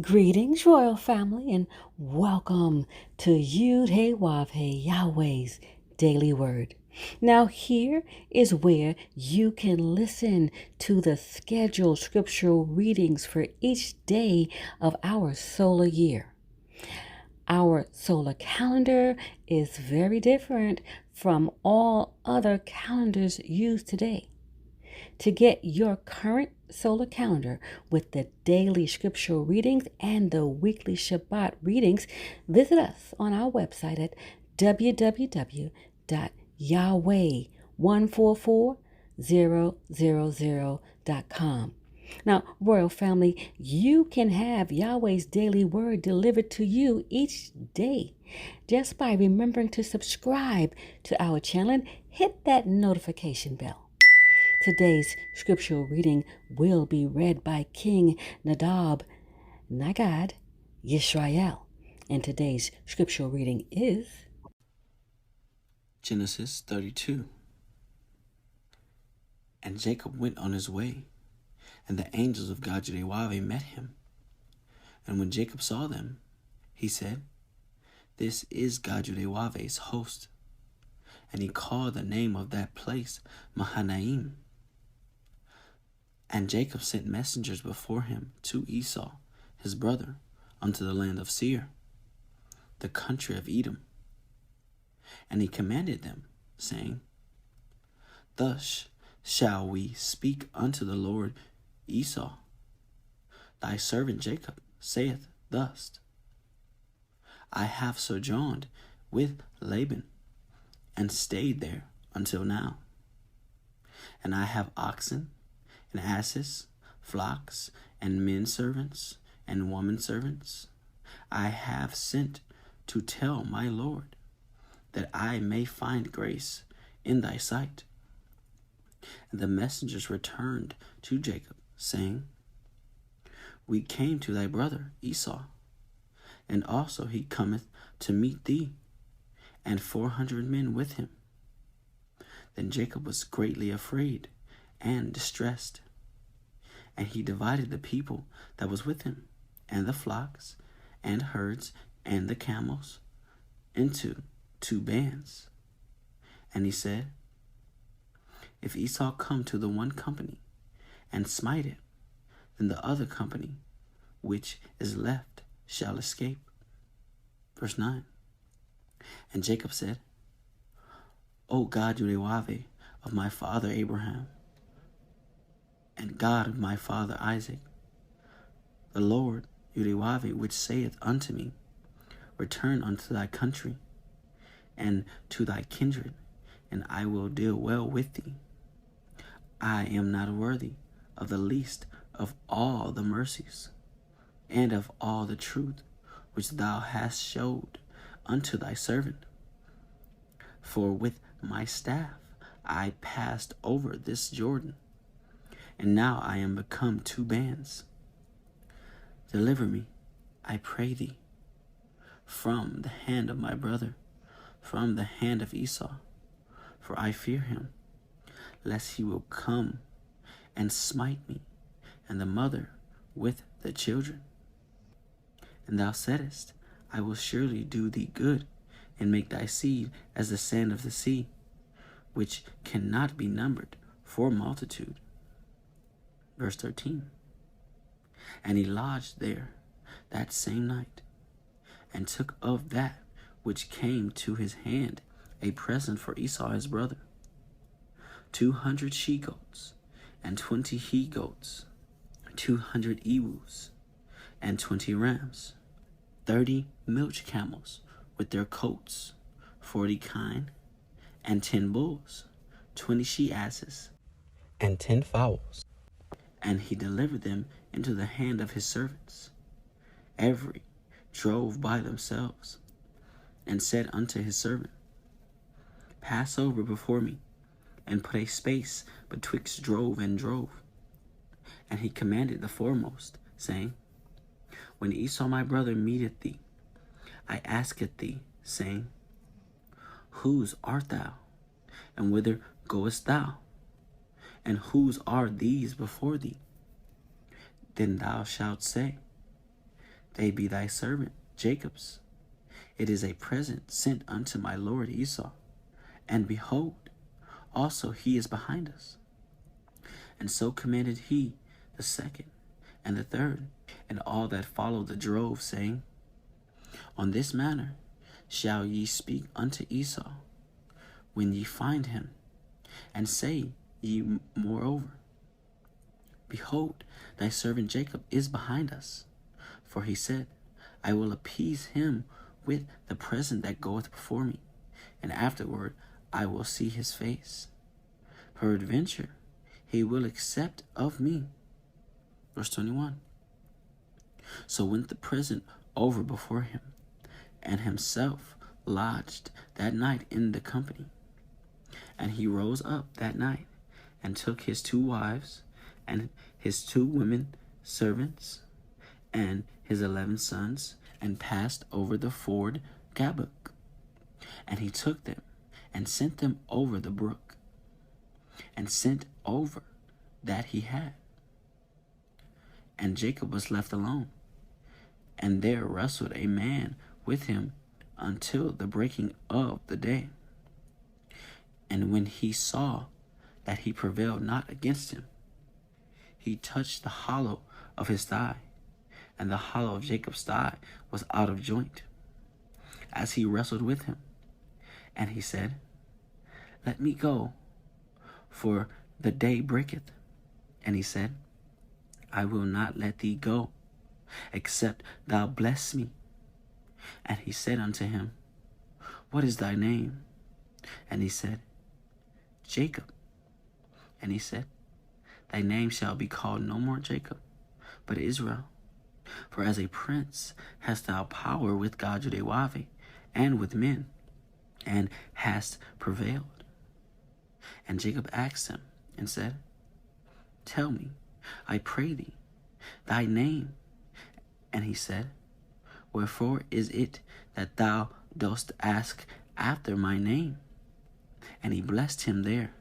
Greetings, royal family, and welcome to Yahweh, Yahweh's Daily Word. Now, here is where you can listen to the scheduled scriptural readings for each day of our solar year. Our solar calendar is very different from all other calendars used today. To get your current solar calendar with the daily scriptural readings and the weekly Shabbat readings, visit us on our website at www.yahweh144000.com. Now, Royal Family, you can have Yahweh's daily word delivered to you each day just by remembering to subscribe to our channel and hit that notification bell. Today's scriptural reading will be read by King Nadab Nagad Yisrael. And today's scriptural reading is Genesis 32. And Jacob went on his way, and the angels of God Yahweh met him. And when Jacob saw them, he said, "This is God Yahweh's host." And he called the name of that place Mahanaim. And Jacob sent messengers before him to Esau, his brother, unto the land of Seir, the country of Edom. And he commanded them, saying, Thus shall we speak unto the Lord. Esau, thy servant Jacob, saith thus, I have sojourned with Laban, and stayed there until now. And I have oxen, and asses, flocks, and men servants, and woman servants. I have sent to tell my Lord, that I may find grace in thy sight. And the messengers returned to Jacob, saying, We came to thy brother Esau, and also he cometh to meet thee, and 400 men with him. Then Jacob was greatly afraid and distressed, and he divided the people that was with him, and the flocks, and herds, and the camels, into 2 bands. And he said, If Esau come to the one company, and smite it, then the other company, which is left, shall escape. Verse 9. And Jacob said, O God, Yahweh of my father Abraham, and God of my father Isaac, the Lord, Yahweh, which saith unto me, Return unto thy country, and to thy kindred, and I will deal well with thee. I am not worthy of the least of all the mercies, and of all the truth which thou hast showed unto thy servant. For with my staff I passed over this Jordan, and now I am become 2 bands. Deliver me, I pray thee, from the hand of my brother, from the hand of Esau, for I fear him, lest he will come and smite me, and the mother with the children. And thou saidest, I will surely do thee good, and make thy seed as the sand of the sea, which cannot be numbered for multitude. Verse 13. And he lodged there that same night, and took of that which came to his hand a present for Esau his brother, 200 she-goats, and 20 he-goats, 200 ewes, and 20 rams, 30 milch camels with their coats, 40 kine, and 10 bulls, 20 she-asses, and 10 fowls. And he delivered them into the hand of his servants. Every drove by themselves, and said unto his servant, Pass over before me, and put a space betwixt drove and drove. And he commanded the foremost, saying, When Esau my brother meeteth thee, I asketh thee, saying, Whose art thou, and whither goest thou? And whose are these before thee? Then thou shalt say, they be thy servant Jacob's. It is a present sent unto my lord Esau. And behold, also he is behind us. And so commanded he the second and the third, and all that followed the drove, saying, On this manner shall ye speak unto Esau, when ye find him, and say ye moreover, Behold, thy servant Jacob is behind us. For he said, I will appease him with the present that goeth before me, and afterward I will see his face. Peradventure he will accept of me. Verse 21. So went the present over before him, and himself lodged that night in the company. And he rose up that night, and took his 2 wives, and his 2 women servants, and his 11 sons, and passed over the ford Jabbok. And he took them, and sent them over the brook, and sent over that he had. And Jacob was left alone, and there wrestled a man with him until the breaking of the day. And when he saw that he prevailed not against him, he touched the hollow of his thigh, and the hollow of Jacob's thigh was out of joint, as he wrestled with him. And he said, Let me go, for the day breaketh. And he said, I will not let thee go, except thou bless me. And he said unto him, What is thy name? And he said, Jacob. And he said, Thy name shall be called no more Jacob, but Israel. For as a prince hast thou power with God Yahweh and with men, and hast prevailed. And Jacob asked him and said, Tell me, I pray thee, thy name. And he said, Wherefore is it that thou dost ask after my name? And he blessed him there.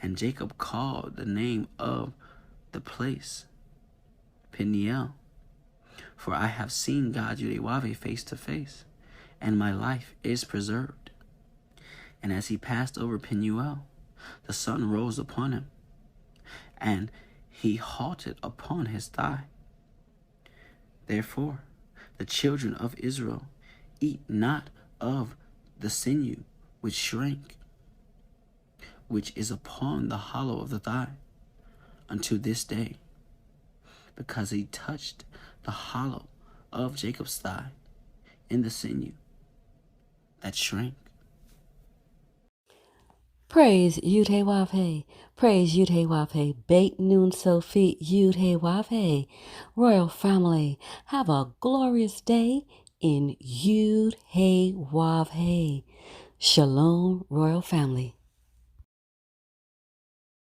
And Jacob called the name of the place Peniel, for I have seen God Yahweh face to face, and my life is preserved. And as he passed over Peniel, the sun rose upon him, and he halted upon his thigh. Therefore the children of Israel eat not of the sinew which shrank, which is upon the hollow of the thigh, unto this day, because he touched the hollow of Jacob's thigh in the sinew that shrank. Praise Yud-Heh-Wav-Heh. Praise Yud-Heh-Wav-Heh. Beit Nun Sophie Yud-Heh-Wav-Heh. Royal family, have a glorious day in Yud-Heh-Wav-Heh. Shalom, royal family.